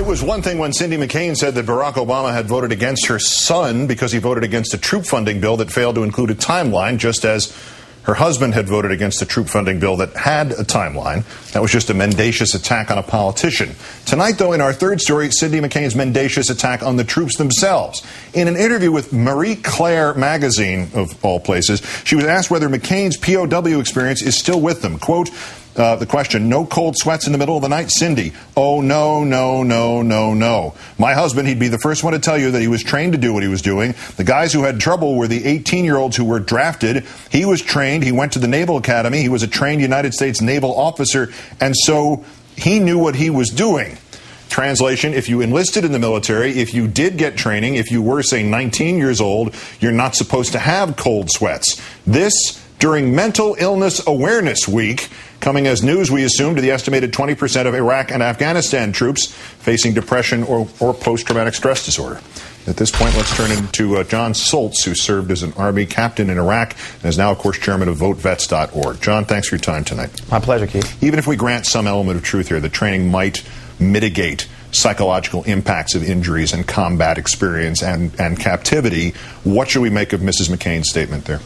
It was one thing when Cindy McCain said that Barack Obama had voted against her son because he voted against a troop funding bill that failed to include a timeline, just as her husband had voted against a troop funding bill that had a timeline. That was just a mendacious attack on a politician. Tonight, though, in our third story, Cindy McCain's mendacious attack on the troops themselves. In an interview with Marie Claire magazine, of all places, she was asked whether McCain's POW experience is still with them. Quote, the question, no cold sweats in the middle of the night, Cindy? Oh, no, no, no, no, no. My husband, he'd be the first one to tell you that he was trained to do what he was doing. The guys who had trouble were the 18-year-olds who were drafted. He was trained. He went to the Naval Academy. He was a trained United States naval officer, and so he knew what he was doing. Translation, if you enlisted in the military, if you did get training, if you were, say, 19 years old, you're not supposed to have cold sweats. This during Mental Illness Awareness Week, coming as news, we assume, to the estimated 20% of Iraq and Afghanistan troops facing depression or post-traumatic stress disorder. At this point, let's turn into Jon Soltz, who served as an Army captain in Iraq and is now, of course, chairman of VoteVets.org. John, thanks for your time tonight. My pleasure, Keith. Even if we grant some element of truth here, that training might mitigate psychological impacts of injuries and combat experience and captivity, what should we make of Mrs. McCain's statement there?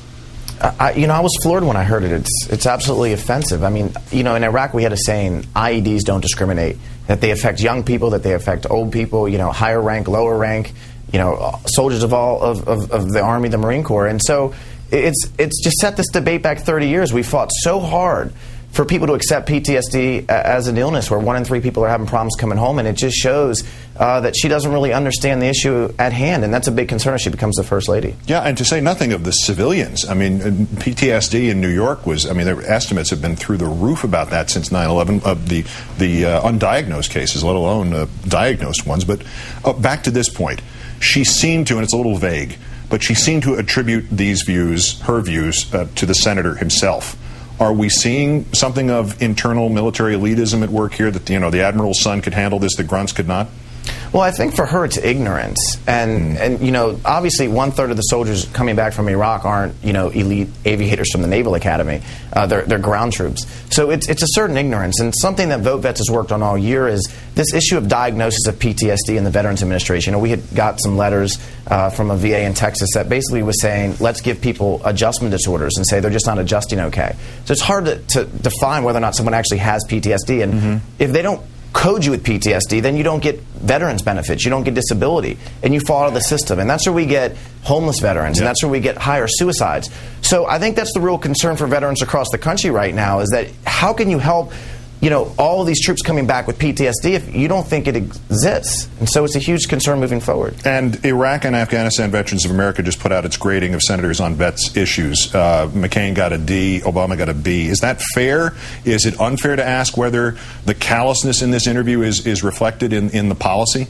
I was floored when I heard it. It's absolutely offensive. I mean, in Iraq we had a saying, IEDs don't discriminate, that they affect young people, that they affect old people, higher rank, lower rank, soldiers of all of the Army, the Marine Corps. And so it's just set this debate back 30 years. We fought so hard for people to accept PTSD as an illness where 1 in 3 people are having problems coming home, and it just shows that she doesn't really understand the issue at hand, and that's a big concern as she becomes the First Lady. Yeah, and to say nothing of the civilians. I mean, PTSD in New York their estimates have been through the roof about that since 9/11, of the undiagnosed cases, let alone diagnosed ones. But back to this point, she seemed to, and it's a little vague, but she seemed to attribute these views, her views, to the senator himself. Are we seeing something of internal military elitism at work here, that the admiral's son could handle this, the grunts could not? Well, I think for her it's ignorance, and obviously 1/3 of the soldiers coming back from Iraq aren't elite aviators from the Naval Academy. They're ground troops. So it's a certain ignorance, and something that VoteVets has worked on all year is this issue of diagnosis of PTSD in the Veterans Administration. We had got some letters from a VA in Texas that basically was saying, let's give people adjustment disorders and say they're just not adjusting okay. So it's hard to define whether or not someone actually has PTSD, and if they don't code you with PTSD, then you don't get veterans benefits, you don't get disability, and you fall out of the system. And that's where we get homeless veterans, and that's where we get higher suicides. So I think that's the real concern for veterans across the country right now, is that how can you help all of these troops coming back with PTSD if you don't think it exists? And so it's a huge concern moving forward. And Iraq and Afghanistan Veterans of America just put out its grading of senators on vets issues. McCain got a D, Obama got a B. Is that fair? Is it unfair to ask whether the callousness in this interview is reflected in the policy?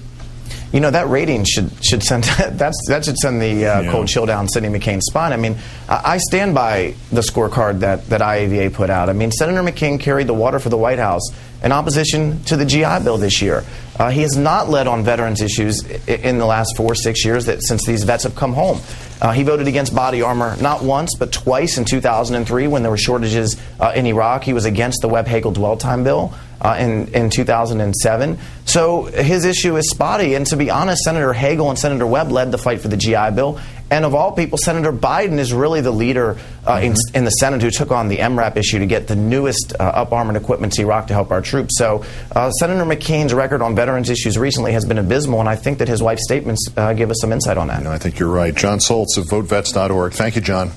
That rating should send that should send the cold chill down Cindy McCain's spine. I mean, I stand by the scorecard that IAVA put out. I mean, Senator McCain carried the water for the White House in opposition to the GI Bill this year. He has not led on veterans issues in the last 4 or 6 years since these vets have come home. He voted against body armor not once but twice in 2003 when there were shortages in Iraq. He was against the Webb-Hagel dwell time bill in 2007. So his issue is spotty. And to be honest, Senator Hagel and Senator Webb led the fight for the GI Bill. And of all people, Senator Biden is really the leader in the Senate who took on the MRAP issue to get the newest up-armored equipment to Iraq to help our troops. So Senator McCain's record on veterans issues recently has been abysmal, and I think that his wife's statements give us some insight on that. I think you're right. Jon Soltz of VoteVets.org. Thank you, John.